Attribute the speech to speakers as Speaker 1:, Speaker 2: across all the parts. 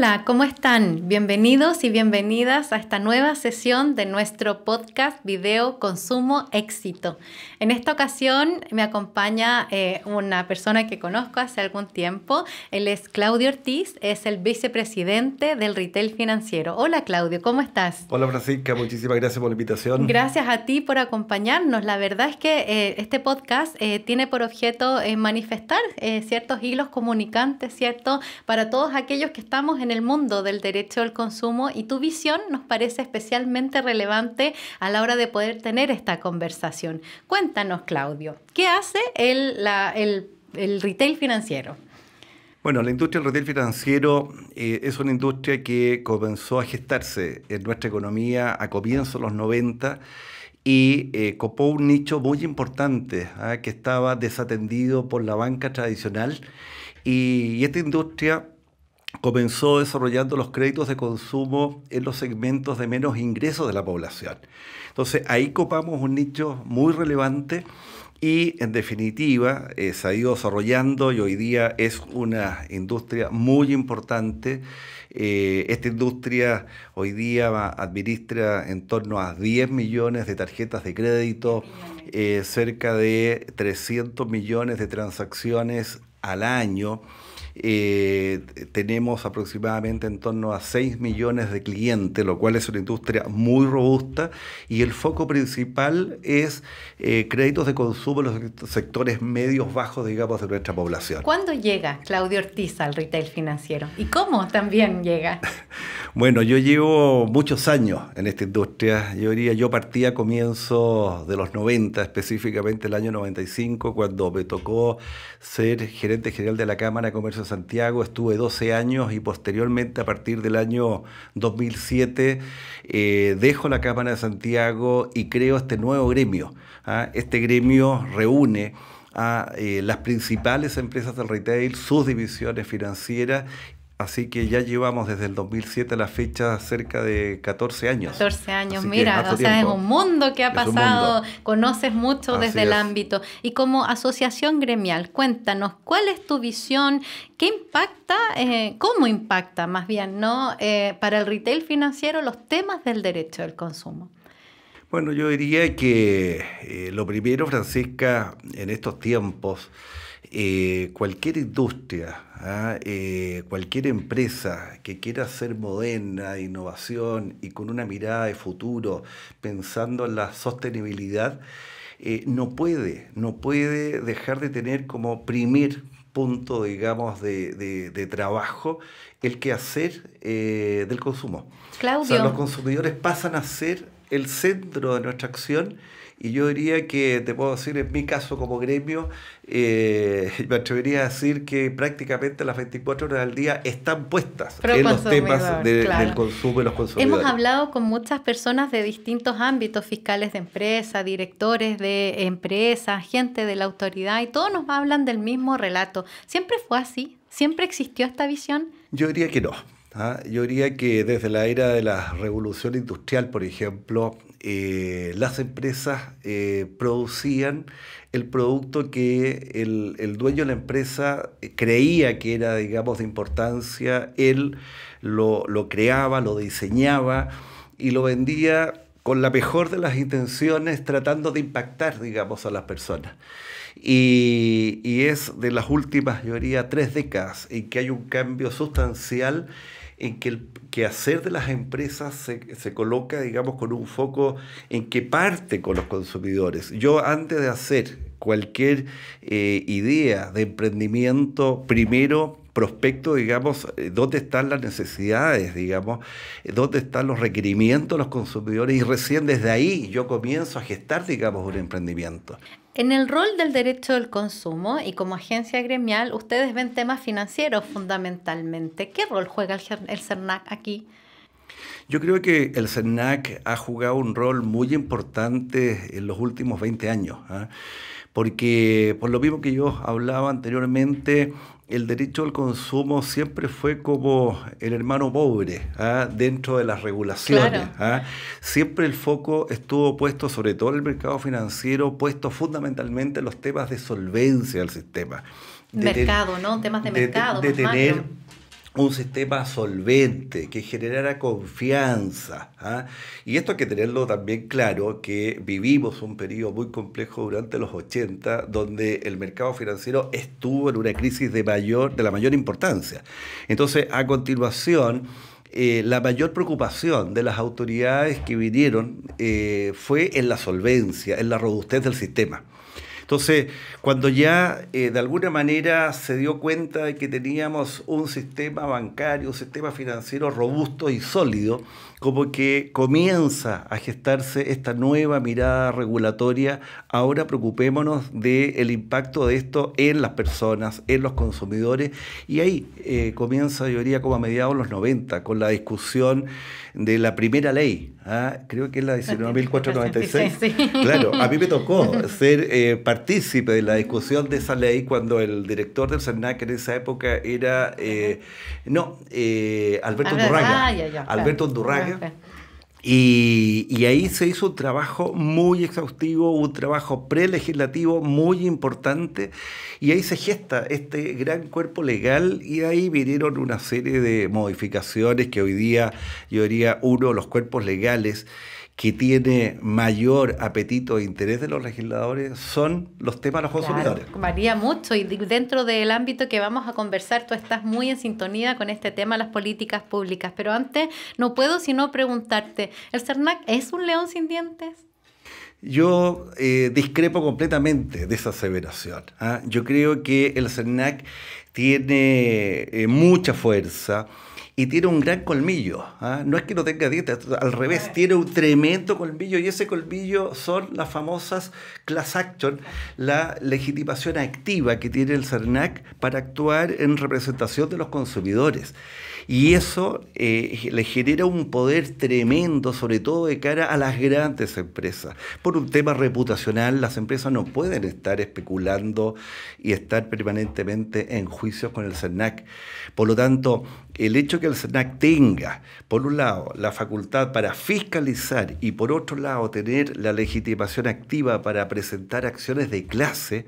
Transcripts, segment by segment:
Speaker 1: Hola, ¿cómo están? Bienvenidos y bienvenidas a esta nueva sesión de nuestro podcast Video Consumo Éxito. En esta ocasión me acompaña una persona que conozco hace algún tiempo. Él es Claudio Ortiz, es el vicepresidente del Retail Financiero. Hola Claudio, ¿cómo estás?
Speaker 2: Hola Francisca, muchísimas gracias por la invitación.
Speaker 1: Gracias a ti por acompañarnos. La verdad es que este podcast tiene por objeto manifestar ciertos hilos comunicantes, ¿cierto? Para todos aquellos que estamos en el mundo del derecho al consumo, y tu visión nos parece especialmente relevante a la hora de poder tener esta conversación. Cuéntanos, Claudio, ¿qué hace el retail financiero?
Speaker 2: Bueno, la industria del retail financiero es una industria que comenzó a gestarse en nuestra economía a comienzos de los 90 y copó un nicho muy importante que estaba desatendido por la banca tradicional, y esta industria comenzó desarrollando los créditos de consumo en los segmentos de menos ingresos de la población. Entonces ahí copamos un nicho muy relevante y en definitiva se ha ido desarrollando y hoy día es una industria muy importante. Esta industria hoy día administra en torno a 10 millones de tarjetas de crédito, cerca de 300 millones de transacciones al año. Tenemos aproximadamente en torno a 6 millones de clientes, lo cual es una industria muy robusta, y el foco principal es créditos de consumo en los sectores medios bajos, digamos, de nuestra población.
Speaker 1: ¿Cuándo llega Claudio Ortiz al retail financiero? ¿Y cómo también llega?
Speaker 2: Bueno, yo llevo muchos años en esta industria. Yo partí a comienzos de los 90, específicamente el año 95, cuando me tocó ser gerente general de la Cámara de Comercio de Santiago. Estuve 12 años y posteriormente, a partir del año 2007, dejo la Cámara de Santiago y creo este nuevo gremio. Este gremio reúne a las principales empresas del retail, sus divisiones financieras. Así que ya llevamos desde el 2007 a la fecha cerca de 14 años.
Speaker 1: 14 años,
Speaker 2: así
Speaker 1: mira, o sea,
Speaker 2: tiempo.
Speaker 1: Es un mundo que ha pasado, conoces mucho
Speaker 2: Así
Speaker 1: desde el
Speaker 2: es.
Speaker 1: ámbito. Y como asociación gremial, cuéntanos, ¿cuál es tu visión? ¿Qué impacta, cómo impacta más bien, ¿no? Para el retail financiero los temas del derecho al consumo?
Speaker 2: Bueno, yo diría que lo primero, Francisca, en estos tiempos, cualquier industria, cualquier empresa que quiera ser moderna, innovación y con una mirada de futuro, pensando en la sostenibilidad, no puede dejar de tener como primer punto, digamos, de trabajo el quehacer del consumo.
Speaker 1: Claudio.
Speaker 2: O sea, los consumidores pasan a ser el centro de nuestra acción. Y yo diría que, te puedo decir, en mi caso como gremio, me atrevería a decir que prácticamente las 24 horas del día están puestas en los temas del consumo y los consumidores.
Speaker 1: Hemos hablado con muchas personas de distintos ámbitos, fiscales de empresas, directores de empresas, gente de la autoridad, y todos nos hablan del mismo relato. ¿Siempre fue así? ¿Siempre existió esta visión?
Speaker 2: Yo diría que no. Yo diría que desde la era de la revolución industrial, por ejemplo, las empresas producían el producto que el dueño de la empresa creía que era, digamos, de importancia. Él lo creaba, lo diseñaba y lo vendía con la mejor de las intenciones, tratando de impactar, digamos, a las personas. Y es de las últimas, yo diría, 3 décadas en que hay un cambio sustancial, en que el quehacer de las empresas se coloca, digamos, con un foco en que parte con los consumidores. Yo, antes de hacer cualquier idea de emprendimiento, primero prospecto, digamos, dónde están las necesidades, digamos, dónde están los requerimientos de los consumidores, y recién desde ahí yo comienzo a gestar, digamos, un emprendimiento.
Speaker 1: En el rol del derecho del consumo y como agencia gremial, ustedes ven temas financieros fundamentalmente. ¿Qué rol juega el CERNAC aquí?
Speaker 2: Yo creo que el CERNAC ha jugado un rol muy importante en los últimos 20 años, porque por lo mismo que yo hablaba anteriormente, el derecho al consumo siempre fue como el hermano pobre dentro de las regulaciones.
Speaker 1: Claro.
Speaker 2: Siempre el foco estuvo puesto, sobre todo en el mercado financiero, puesto fundamentalmente en los temas de solvencia del sistema.
Speaker 1: Mercado, ¿no? Temas de mercado.
Speaker 2: De tener un sistema solvente, que generara confianza. ¿Ah? Y esto hay que tenerlo también claro, que vivimos un periodo muy complejo durante los 80, donde el mercado financiero estuvo en una crisis de la mayor importancia. Entonces, a continuación, la mayor preocupación de las autoridades que vinieron fue en la solvencia, en la robustez del sistema. Entonces, cuando ya de alguna manera se dio cuenta de que teníamos un sistema bancario, un sistema financiero robusto y sólido, como que comienza a gestarse esta nueva mirada regulatoria. Ahora preocupémonos del impacto de esto en las personas, en los consumidores, y ahí comienza, yo diría, como a mediados de los 90, con la discusión de la primera ley. ¿Ah? Creo que es la 19.496.
Speaker 1: Sí.
Speaker 2: Claro, a mí me tocó ser partícipe de la discusión de esa ley cuando el director del CERNAC en esa época era Alberto Undurraga. Alberto Undurraga. Y ahí se hizo un trabajo muy exhaustivo, un trabajo prelegislativo muy importante, y ahí se gesta este gran cuerpo legal, y ahí vinieron una serie de modificaciones que hoy día, yo diría, uno de los cuerpos legales que tiene mayor apetito e interés de los legisladores son los temas de los consumidores.
Speaker 1: Claro, varía mucho, y dentro del ámbito que vamos a conversar, tú estás muy en sintonía con este tema, las políticas públicas. Pero antes no puedo sino preguntarte, ¿el CERNAC es un león sin dientes?
Speaker 2: Yo discrepo completamente de esa aseveración. ¿Ah? Yo creo que el CERNAC tiene mucha fuerza y tiene un gran colmillo. ¿Ah? No es que no tenga dientes, al revés, tiene un tremendo colmillo, y ese colmillo son las famosas class action, la legitimación activa que tiene el CERNAC para actuar en representación de los consumidores. Y eso le genera un poder tremendo, sobre todo de cara a las grandes empresas. Por un tema reputacional, las empresas no pueden estar especulando y estar permanentemente en juicios con el CERNAC. Por lo tanto, el hecho que el CERNAC tenga, por un lado, la facultad para fiscalizar y por otro lado, tener la legitimación activa para presentar acciones de clase,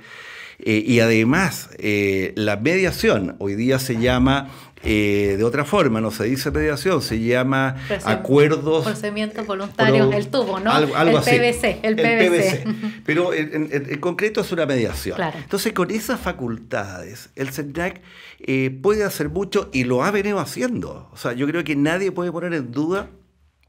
Speaker 2: y además la mediación, hoy día se llama de otra forma, no se dice mediación, se llama acuerdos...
Speaker 1: Procedimientos voluntarios, el tubo, ¿no?
Speaker 2: Algo
Speaker 1: el
Speaker 2: así.
Speaker 1: PVC, el PVC.
Speaker 2: Pero en concreto es una mediación.
Speaker 1: Claro.
Speaker 2: Entonces, con esas facultades, el CERNAC puede hacer mucho y lo ha venido haciendo. O sea, yo creo que nadie puede poner en duda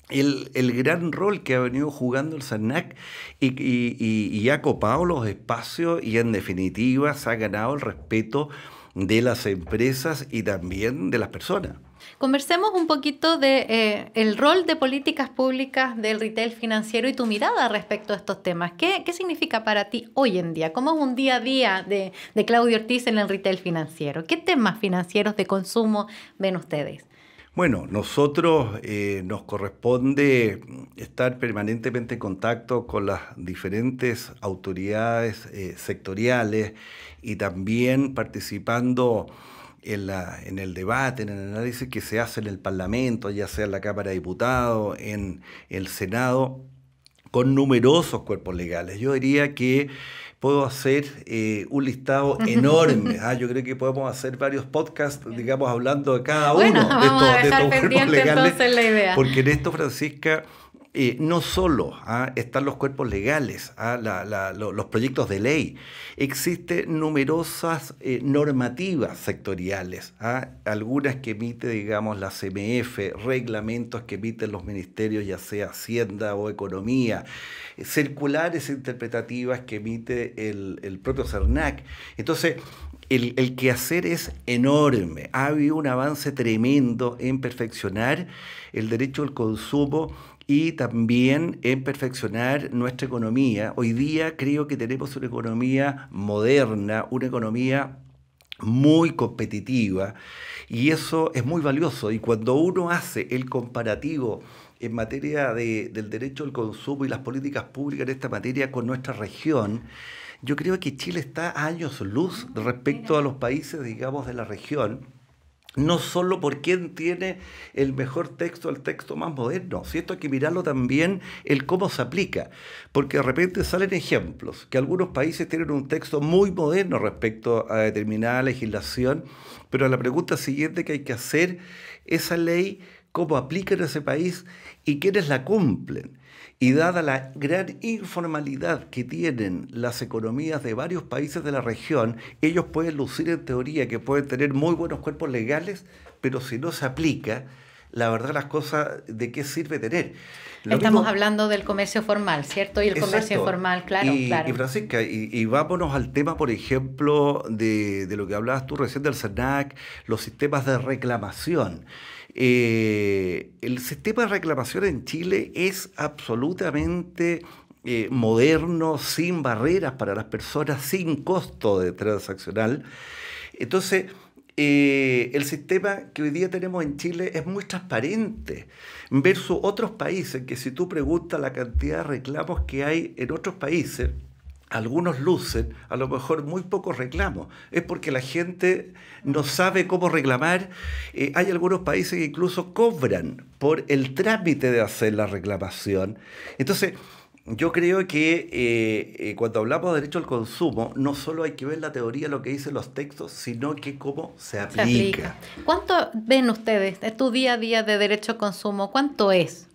Speaker 2: el gran rol que ha venido jugando el CERNAC y ha copado los espacios y en definitiva se ha ganado el respeto de las empresas y también de las personas.
Speaker 1: Conversemos un poquito de el rol de políticas públicas del retail financiero y tu mirada respecto a estos temas. ¿Qué significa para ti hoy en día? ¿Cómo es un día a día de Claudio Ortiz en el retail financiero? ¿Qué temas financieros de consumo ven ustedes?
Speaker 2: Bueno, nosotros nos corresponde estar permanentemente en contacto con las diferentes autoridades sectoriales y también participando en el debate, en el análisis que se hace en el Parlamento, ya sea en la Cámara de Diputados, en el Senado, con numerosos cuerpos legales. Yo diría que puedo hacer un listado enorme. Yo creo que podemos hacer varios podcasts, digamos, hablando de cada uno de estos cuerpos legales.
Speaker 1: Entonces la idea.
Speaker 2: Porque en esto, Francisca, no solo están los cuerpos legales, los proyectos de ley, existen numerosas normativas sectoriales, algunas que emite, digamos, la CMF, reglamentos que emiten los ministerios, ya sea Hacienda o Economía, circulares interpretativas que emite el propio CERNAC. Entonces, el quehacer es enorme. Ha habido un avance tremendo en perfeccionar el derecho al consumo y también en perfeccionar nuestra economía. Hoy día creo que tenemos una economía moderna, una economía muy competitiva, y eso es muy valioso. Y cuando uno hace el comparativo en materia del derecho al consumo y las políticas públicas en esta materia con nuestra región, yo creo que Chile está a años luz respecto a los países, digamos, de la región, no solo por quién tiene el mejor texto, el texto más moderno. Si esto hay que mirarlo también, el cómo se aplica. Porque de repente salen ejemplos, que algunos países tienen un texto muy moderno respecto a determinada legislación, pero la pregunta siguiente que hay que hacer, esa ley, cómo aplica en ese país y quiénes la cumplen. Y dada la gran informalidad que tienen las economías de varios países de la región, ellos pueden lucir en teoría que pueden tener muy buenos cuerpos legales, pero si no se aplica, la verdad las cosas, ¿de qué sirve tener?
Speaker 1: Estamos hablando del comercio formal, ¿cierto? Y el comercio informal, claro, claro.
Speaker 2: Y Francisca, y vámonos al tema, por ejemplo, de lo que hablabas tú recién del SERNAC, los sistemas de reclamación. El sistema de reclamación en Chile es absolutamente moderno, sin barreras para las personas, sin costo de transaccional. Entonces, el sistema que hoy día tenemos en Chile es muy transparente versus otros países, que si tú preguntas la cantidad de reclamos que hay en otros países, algunos lucen a lo mejor muy pocos reclamos. Es porque la gente no sabe cómo reclamar. Hay algunos países que incluso cobran por el trámite de hacer la reclamación. Entonces, yo creo que cuando hablamos de derecho al consumo, no solo hay que ver la teoría, lo que dicen los textos, sino que cómo se aplica.
Speaker 1: ¿Cuánto ven ustedes de tu día a día de derecho al consumo? ¿Cuánto es?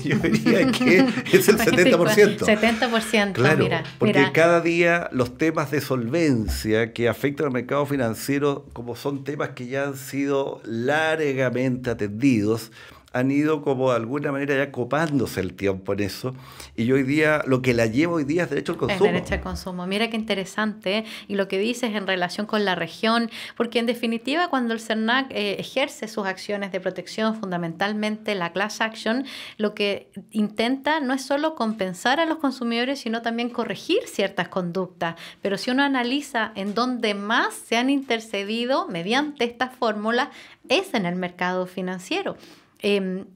Speaker 2: Yo diría que es el 70%.
Speaker 1: 70%,
Speaker 2: claro,
Speaker 1: mira.
Speaker 2: Porque cada día los temas de solvencia que afectan al mercado financiero, como son temas que ya han sido largamente atendidos, han ido como de alguna manera ya copándose el tiempo en eso. Y yo hoy día, lo que la llevo hoy día es derecho al consumo.
Speaker 1: Es derecho al consumo. Mira qué interesante, ¿eh? Y lo que dices en relación con la región, porque en definitiva cuando el SERNAC ejerce sus acciones de protección, fundamentalmente la class action, lo que intenta no es solo compensar a los consumidores, sino también corregir ciertas conductas. Pero si uno analiza en dónde más se han intercedido mediante esta fórmula, es en el mercado financiero.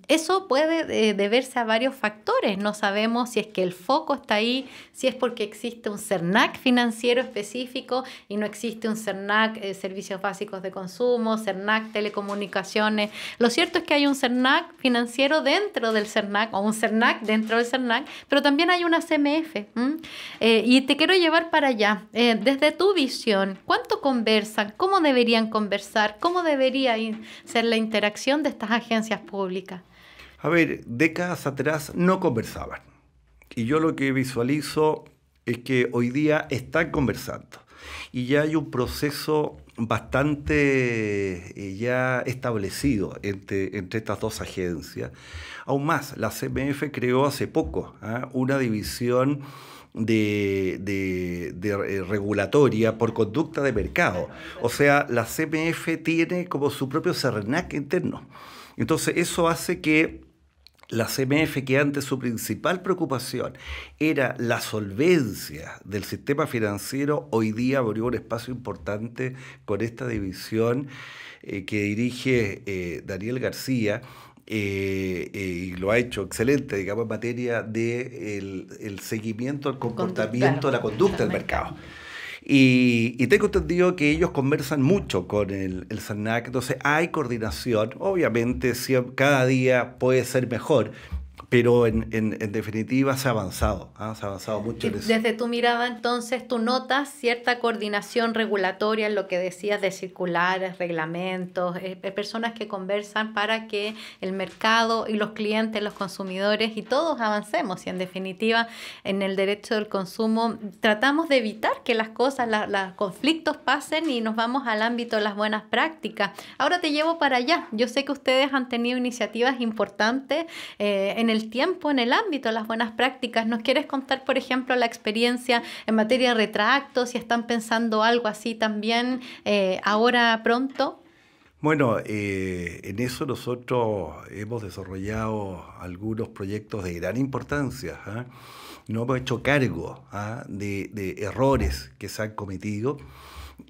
Speaker 1: Eso puede deberse a varios factores. No sabemos si es que el foco está ahí, si es porque existe un SERNAC financiero específico y no existe un SERNAC servicios básicos de consumo, SERNAC telecomunicaciones. Lo cierto es que hay un SERNAC financiero dentro del SERNAC o un SERNAC dentro del SERNAC, pero también hay una CMF. Y te quiero llevar para allá. Desde tu visión, ¿cuánto conversan? ¿Cómo deberían conversar? ¿Cómo debería ser la interacción de estas agencias pública?
Speaker 2: A ver, décadas atrás no conversaban. Y yo lo que visualizo es que hoy día están conversando. Y ya hay un proceso bastante ya establecido entre estas dos agencias. Aún más, la CMF creó hace poco una división regulatoria por conducta de mercado. O sea, la CMF tiene como su propio SERNAC interno. Entonces eso hace que la CMF, que antes su principal preocupación era la solvencia del sistema financiero, hoy día abrió un espacio importante con esta división que dirige Daniel García, y lo ha hecho excelente, digamos, en materia de el seguimiento al comportamiento de la conducta del mercado. Y tengo entendido que ellos conversan mucho con el SERNAC, entonces hay coordinación. Obviamente cada día puede ser mejor, pero en definitiva se ha avanzado mucho en eso.
Speaker 1: Desde tu mirada, entonces, tú notas cierta coordinación regulatoria en lo que decías de circulares, reglamentos, personas que conversan para que el mercado y los clientes, los consumidores y todos avancemos. Y en definitiva, en el derecho del consumo, tratamos de evitar que las cosas, los conflictos pasen y nos vamos al ámbito de las buenas prácticas. Ahora te llevo para allá. Yo sé que ustedes han tenido iniciativas importantes en el tiempo, en el ámbito de las buenas prácticas. ¿Nos quieres contar, por ejemplo, la experiencia en materia de retractos? Si están pensando algo así también ahora pronto.
Speaker 2: Bueno, en eso nosotros hemos desarrollado algunos proyectos de gran importancia. nos hemos hecho cargo de errores que se han cometido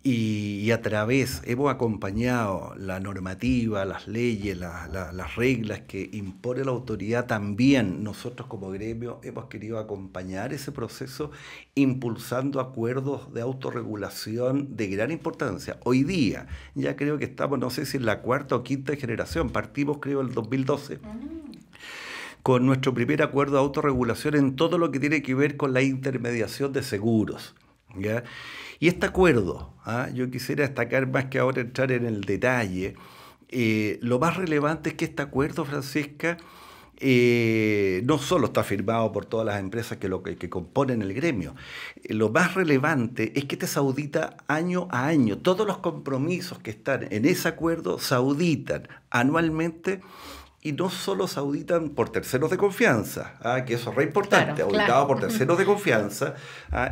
Speaker 2: y a través hemos acompañado la normativa, las leyes, las reglas que impone la autoridad. También nosotros como gremio hemos querido acompañar ese proceso impulsando acuerdos de autorregulación de gran importancia. Hoy día ya creo que estamos, no sé si en la cuarta o quinta generación, partimos creo en el 2012. Con nuestro primer acuerdo de autorregulación en todo lo que tiene que ver con la intermediación de seguros, ¿ya? Y este acuerdo, yo quisiera destacar más que ahora entrar en el detalle, lo más relevante es que este acuerdo, Francisca, no solo está firmado por todas las empresas que componen el gremio, lo más relevante es que este se audita año a año. Todos los compromisos que están en ese acuerdo se auditan anualmente. Y no solo se auditan por terceros de confianza, que eso es re importante, auditado por terceros de confianza,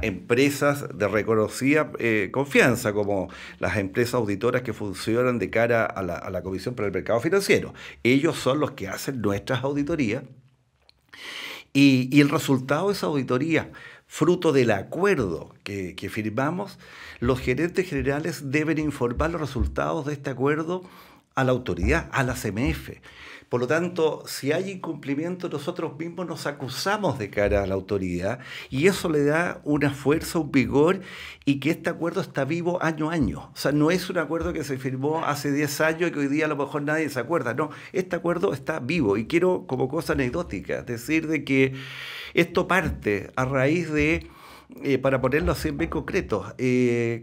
Speaker 2: empresas de reconocida confianza, como las empresas auditoras que funcionan de cara a la Comisión para el Mercado Financiero. Ellos son los que hacen nuestras auditorías. Y el resultado de esa auditoría, fruto del acuerdo que firmamos, los gerentes generales deben informar los resultados de este acuerdo a la autoridad, a la CMF. Por lo tanto, si hay incumplimiento, nosotros mismos nos acusamos de cara a la autoridad y eso le da una fuerza, un vigor y que este acuerdo está vivo año a año. O sea, no es un acuerdo que se firmó hace 10 años y que hoy día a lo mejor nadie se acuerda. No, este acuerdo está vivo y quiero como cosa anecdótica decir de que esto parte a raíz de... para ponerlo así bien concreto,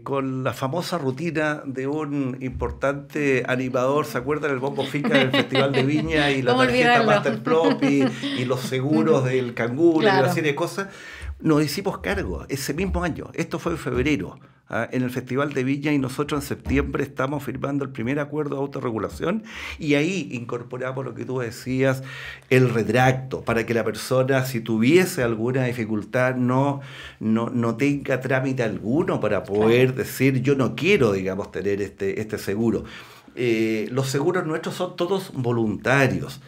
Speaker 2: con la famosa rutina de un importante animador, ¿se acuerdan? El Bombo Fica del Festival de Viña y la tarjeta Masterplop y los seguros del canguro y una serie de cosas. Nos hicimos cargo ese mismo año, esto fue en febrero, en el Festival de Viña, y nosotros en septiembre estamos firmando el primer acuerdo de autorregulación y ahí incorporamos lo que tú decías, el retracto, para que la persona, si tuviese alguna dificultad, no tenga trámite alguno para poder decir yo no quiero, digamos, tener este seguro. Los seguros nuestros son todos voluntarios.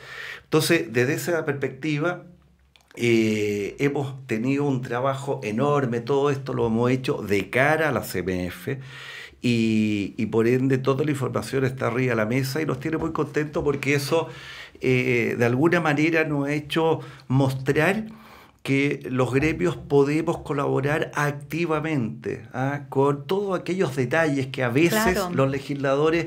Speaker 2: Entonces, desde esa perspectiva, hemos tenido un trabajo enorme. Todo esto lo hemos hecho de cara a la CMF y por ende toda la información está arriba de la mesa y nos tiene muy contentos porque eso de alguna manera nos ha hecho mostrar que los gremios podemos colaborar activamente con todos aquellos detalles que a veces los legisladores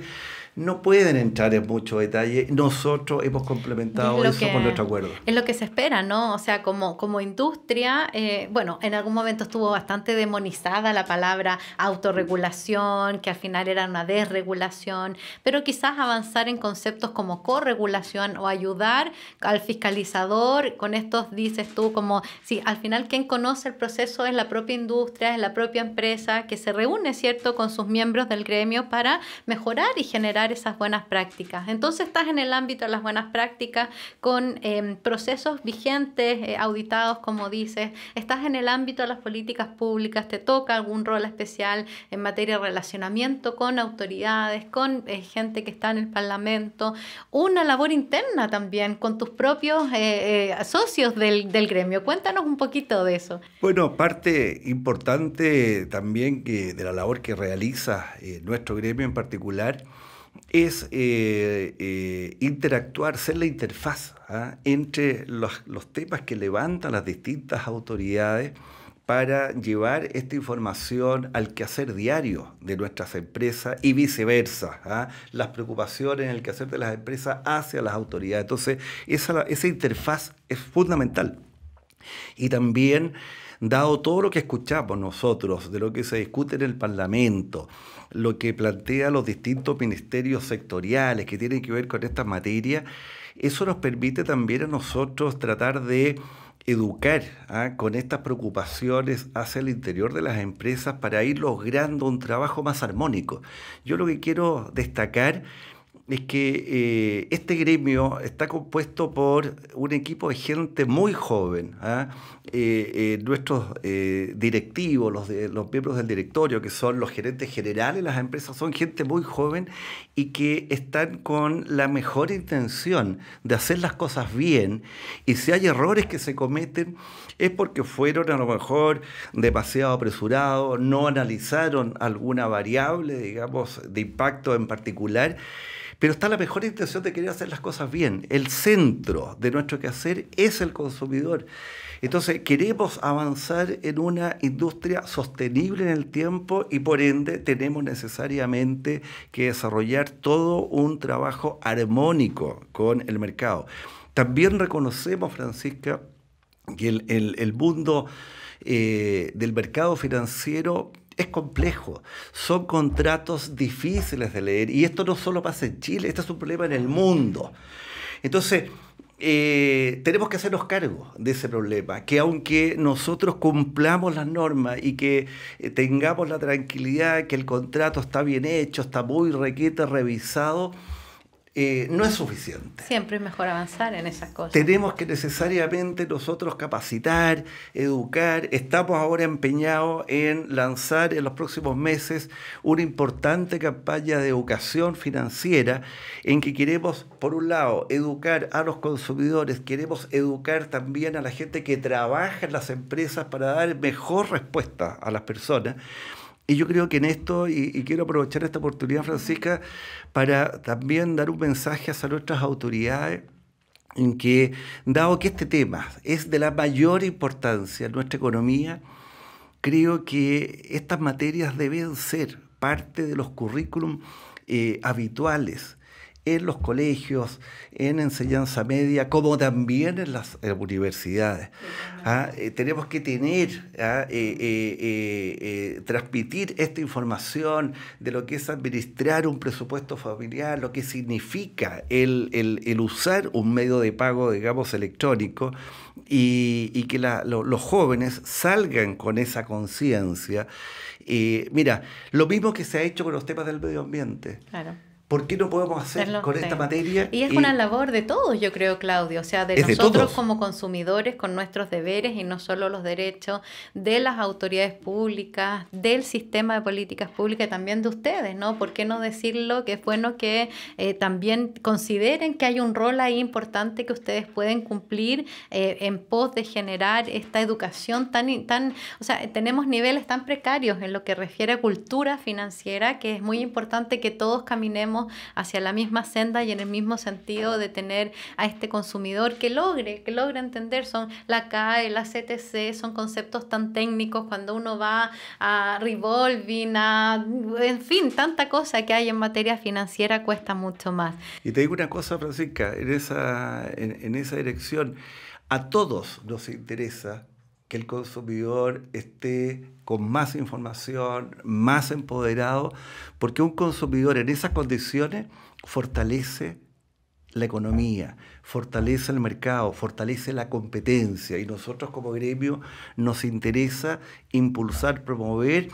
Speaker 2: no pueden entrar en mucho detalle. Nosotros hemos complementado eso con nuestro acuerdo.
Speaker 1: Es lo que se espera, ¿no? O sea, como industria, bueno, en algún momento estuvo bastante demonizada la palabra autorregulación, que al final era una desregulación, pero quizás avanzar en conceptos como corregulación o ayudar al fiscalizador con estos, dices tú, como si al final quien conoce el proceso es la propia industria, es la propia empresa que se reúne, ¿cierto?, con sus miembros del gremio para mejorar y generar esas buenas prácticas. Entonces estás en el ámbito de las buenas prácticas con procesos vigentes, auditados, como dices, estás en el ámbito de las políticas públicas, te toca algún rol especial en materia de relacionamiento con autoridades, con gente que está en el Parlamento, una labor interna también con tus propios socios del gremio. Cuéntanos un poquito de eso.
Speaker 2: Bueno, parte importante también de la labor que realiza nuestro gremio en particular es interactuar, ser la interfaz entre los temas que levantan las distintas autoridades para llevar esta información al quehacer diario de nuestras empresas y viceversa, las preocupaciones en el quehacer de las empresas hacia las autoridades. Entonces, esa interfaz es fundamental. Y también, dado todo lo que escuchamos nosotros, de lo que se discute en el Parlamento, lo que plantean los distintos ministerios sectoriales que tienen que ver con estas materias, eso nos permite también a nosotros tratar de educar con estas preocupaciones hacia el interior de las empresas para ir logrando un trabajo más armónico. Yo lo que quiero destacar es que este gremio está compuesto por un equipo de gente muy joven. Nuestros directivos, los miembros del directorio, que son los gerentes generales de las empresas, son gente muy joven y que están con la mejor intención de hacer las cosas bien. Y si hay errores que se cometen, es porque fueron a lo mejor demasiado apresurados, no analizaron alguna variable, digamos, de impacto en particular. Pero está la mejor intención de querer hacer las cosas bien. El centro de nuestro quehacer es el consumidor. Entonces, queremos avanzar en una industria sostenible en el tiempo y por ende tenemos necesariamente que desarrollar todo un trabajo armónico con el mercado. También reconocemos, Francisca, que el mundo del mercado financiero es complejo, son contratos difíciles de leer y esto no solo pasa en Chile, este es un problema en el mundo. Entonces, tenemos que hacernos cargo de ese problema, que aunque nosotros cumplamos las normas y que tengamos la tranquilidad que el contrato está bien hecho, está muy requete revisado, no es suficiente.
Speaker 1: Siempre es mejor avanzar en esas cosas.
Speaker 2: Tenemos que necesariamente nosotros capacitar, educar. Estamos ahora empeñados en lanzar en los próximos meses una importante campaña de educación financiera en que queremos, por un lado, educar a los consumidores, queremos educar también a la gente que trabaja en las empresas para dar mejor respuesta a las personas. Y yo creo que en esto, y quiero aprovechar esta oportunidad, Francisca, para también dar un mensaje hacia nuestras autoridades, en que, dado que este tema es de la mayor importancia en nuestra economía, creo que estas materias deben ser parte de los currículum habituales en los colegios, en enseñanza media, como también en las universidades. Tenemos que transmitir esta información de lo que es administrar un presupuesto familiar, lo que significa el usar un medio de pago, digamos, electrónico, y que los jóvenes salgan con esa conciencia. Mira, lo mismo que se ha hecho con los temas del medio ambiente.
Speaker 1: Claro.
Speaker 2: ¿Por qué no podemos hacer con esta materia?
Speaker 1: Y es una labor de todos, yo creo, Claudio, o sea, de nosotros como consumidores con nuestros deberes y no solo los derechos, de las autoridades públicas, del sistema de políticas públicas y también de ustedes, ¿no? ¿Por qué no decirlo? Que es bueno que también consideren que hay un rol ahí importante que ustedes pueden cumplir en pos de generar esta educación o sea, tenemos niveles tan precarios en lo que refiere a cultura financiera que es muy importante que todos caminemos hacia la misma senda y en el mismo sentido de tener a este consumidor que logre entender. Son la CAE, la CTC, son conceptos tan técnicos cuando uno va a revolving, en fin, tanta cosa que hay en materia financiera cuesta mucho más.
Speaker 2: Y te digo una cosa, Francisca, en esa dirección, a todos nos interesa que el consumidor esté con más información, más empoderado, porque un consumidor en esas condiciones fortalece la economía, fortalece el mercado, fortalece la competencia, y nosotros como gremio nos interesa impulsar, promover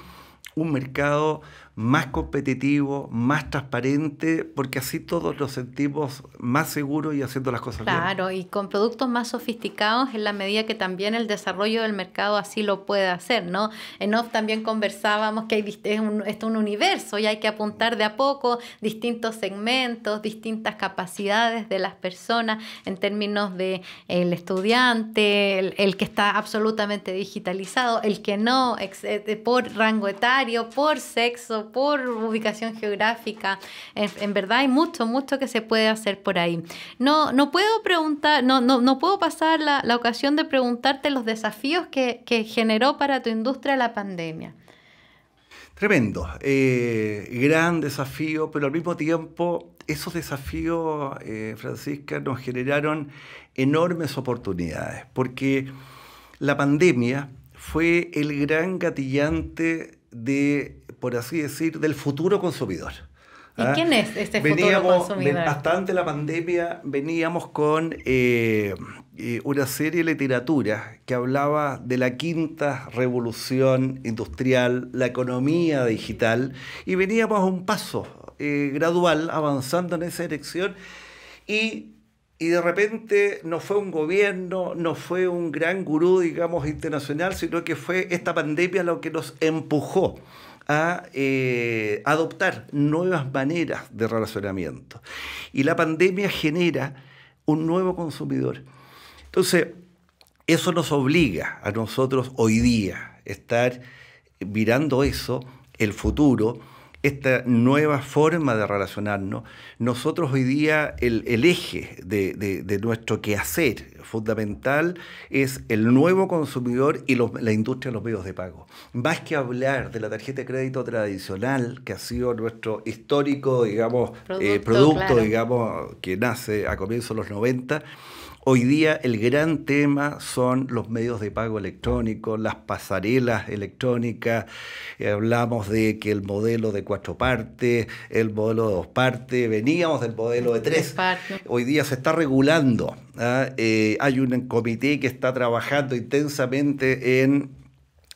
Speaker 2: un mercado más competitivo, más transparente, porque así todos nos sentimos más seguros y haciendo las cosas bien.
Speaker 1: Claro, y con productos más sofisticados en la medida que también el desarrollo del mercado así lo puede hacer, ¿no? En off también conversábamos que esto es un universo y hay que apuntar de a poco distintos segmentos, distintas capacidades de las personas en términos de el estudiante, el que está absolutamente digitalizado, el que no, por rango etario, por sexo, por ubicación geográfica. En verdad hay mucho que se puede hacer por ahí. No puedo preguntar, no puedo pasar la ocasión de preguntarte los desafíos que generó para tu industria la pandemia.
Speaker 2: Tremendo, gran desafío, pero al mismo tiempo esos desafíos, Francisca, nos generaron enormes oportunidades, porque la pandemia fue el gran gatillante por así decir, del futuro consumidor.
Speaker 1: ¿Y quién es este futuro consumidor?
Speaker 2: Bastante la pandemia veníamos con una serie de literatura que hablaba de la quinta revolución industrial, la economía digital, y veníamos a un paso gradual avanzando en esa dirección y de repente no fue un gobierno, no fue un gran gurú, digamos, internacional, sino que fue esta pandemia lo que nos empujó a adoptar nuevas maneras de relacionamiento. Y la pandemia genera un nuevo consumidor. Entonces, eso nos obliga a nosotros hoy día estar mirando eso, el futuro, esta nueva forma de relacionarnos. Nosotros hoy día el eje de nuestro quehacer fundamental es el nuevo consumidor y la industria de los medios de pago. Más que hablar de la tarjeta de crédito tradicional, que ha sido nuestro histórico, digamos, producto claro, digamos, que nace a comienzos de los 90, hoy día el gran tema son los medios de pago electrónicos, las pasarelas electrónicas. Hablamos de que el modelo de 4 partes, el modelo de 2 partes, veníamos del modelo de 3. Hoy día se está regulando. Hay un comité que está trabajando intensamente en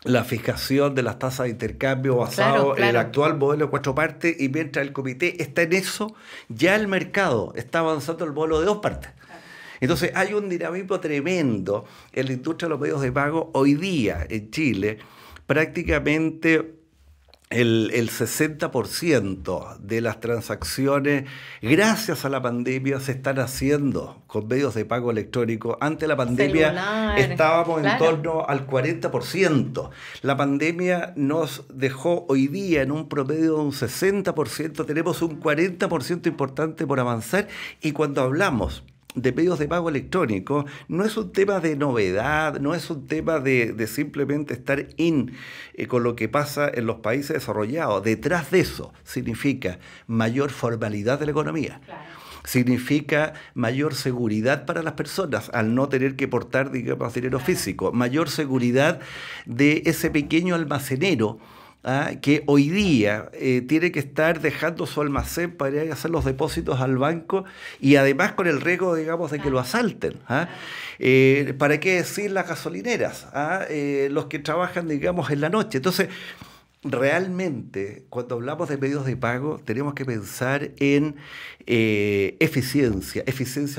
Speaker 2: la fijación de las tasas de intercambio basado en el actual modelo de 4 partes, y mientras el comité está en eso, ya el mercado está avanzando el modelo de 2 partes. Entonces hay un dinamismo tremendo en la industria de los medios de pago. Hoy día en Chile prácticamente el 60% de las transacciones, gracias a la pandemia, se están haciendo con medios de pago electrónicos. Ante la pandemia estábamos en torno al 40%. La pandemia nos dejó hoy día en un promedio de un 60%. Tenemos un 40% importante por avanzar, y cuando hablamos de medios de pago electrónico, no es un tema de novedad, no es un tema de simplemente estar con lo que pasa en los países desarrollados. Detrás de eso significa mayor formalidad de la economía. Claro. Significa mayor seguridad para las personas al no tener que portar, digamos, dinero físico, mayor seguridad de ese pequeño almacenero que hoy día tiene que estar dejando su almacén para ir a hacer los depósitos al banco, y además con el riesgo, digamos, de que lo asalten. ¿Para qué decir las gasolineras? Los que trabajan, digamos, en la noche. Entonces, realmente, cuando hablamos de medios de pago, tenemos que pensar en eficiencia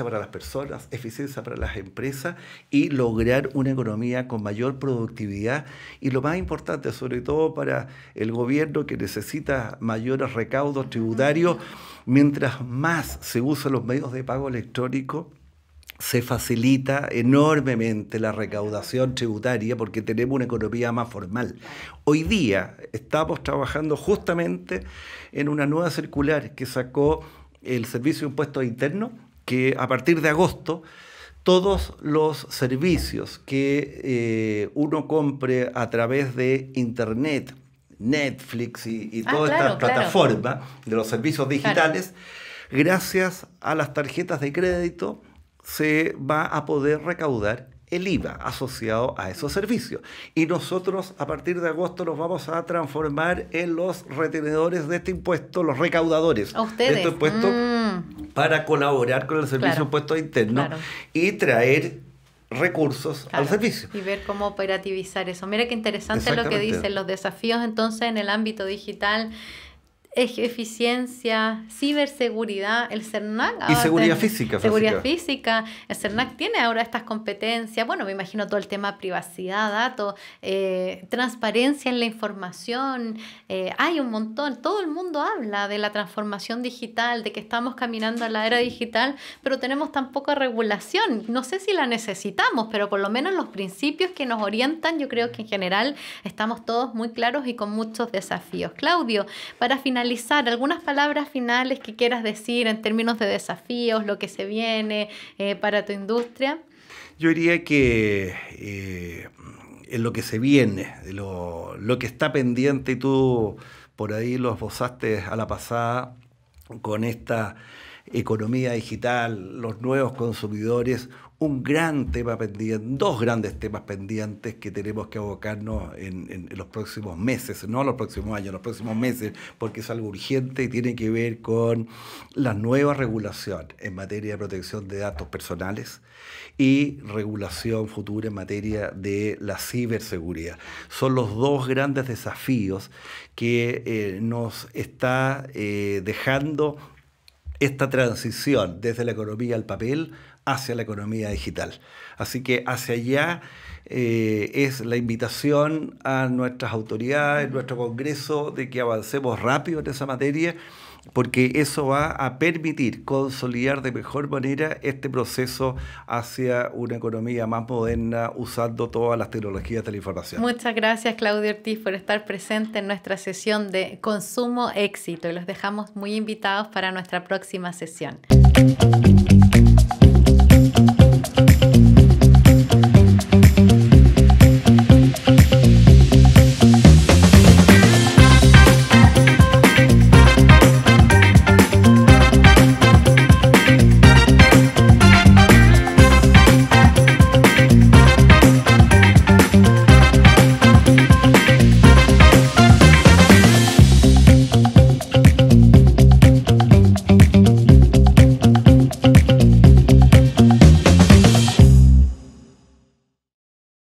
Speaker 2: para las personas, eficiencia para las empresas, y lograr una economía con mayor productividad. Y lo más importante, sobre todo para el gobierno, que necesita mayores recaudos tributarios, mientras más se usan los medios de pago electrónicos, se facilita enormemente la recaudación tributaria, porque tenemos una economía más formal. Hoy día estamos trabajando justamente en una nueva circular que sacó el Servicio de Impuestos Internos, que a partir de agosto todos los servicios que uno compre a través de Internet, Netflix y todas estas plataformas de los servicios digitales, gracias a las tarjetas de crédito, se va a poder recaudar el IVA asociado a esos servicios. Y nosotros a partir de agosto nos vamos a transformar en los retenedores de este impuesto, los recaudadores de este impuesto, para colaborar con el Servicio de Impuestos Internos y traer recursos al servicio.
Speaker 1: Y ver cómo operativizar eso. Mira qué interesante lo que dicen los desafíos entonces en el ámbito digital. Eficiencia, ciberseguridad, el CERNAC.
Speaker 2: Y seguridad física.
Speaker 1: Seguridad física. El CERNAC tiene ahora estas competencias. Bueno, me imagino todo el tema de privacidad, datos, transparencia en la información. Hay un montón. Todo el mundo habla de la transformación digital, de que estamos caminando a la era digital, pero tenemos tan poca regulación. No sé si la necesitamos, pero por lo menos los principios que nos orientan, yo creo que en general estamos todos muy claros y con muchos desafíos. Claudio, para finalizar, algunas palabras finales que quieras decir en términos de desafíos, lo que se viene para tu industria.
Speaker 2: Yo diría que en lo que se viene, lo que está pendiente, y tú por ahí lo esbozaste a la pasada con esta economía digital, los nuevos consumidores, un gran tema pendiente, dos grandes temas pendientes que tenemos que abocarnos en los próximos meses, no los próximos años, los próximos meses, porque es algo urgente y tiene que ver con la nueva regulación en materia de protección de datos personales y regulación futura en materia de la ciberseguridad. Son los dos grandes desafíos que nos está dejando esta transición desde la economía al papel hacia la economía digital. Así que hacia allá es la invitación a nuestras autoridades, nuestro Congreso, de que avancemos rápido en esa materia, porque eso va a permitir consolidar de mejor manera este proceso hacia una economía más moderna usando todas las tecnologías de la información.
Speaker 1: Muchas gracias, Claudio Ortiz, por estar presente en nuestra sesión de Consumo Éxito, y los dejamos muy invitados para nuestra próxima sesión.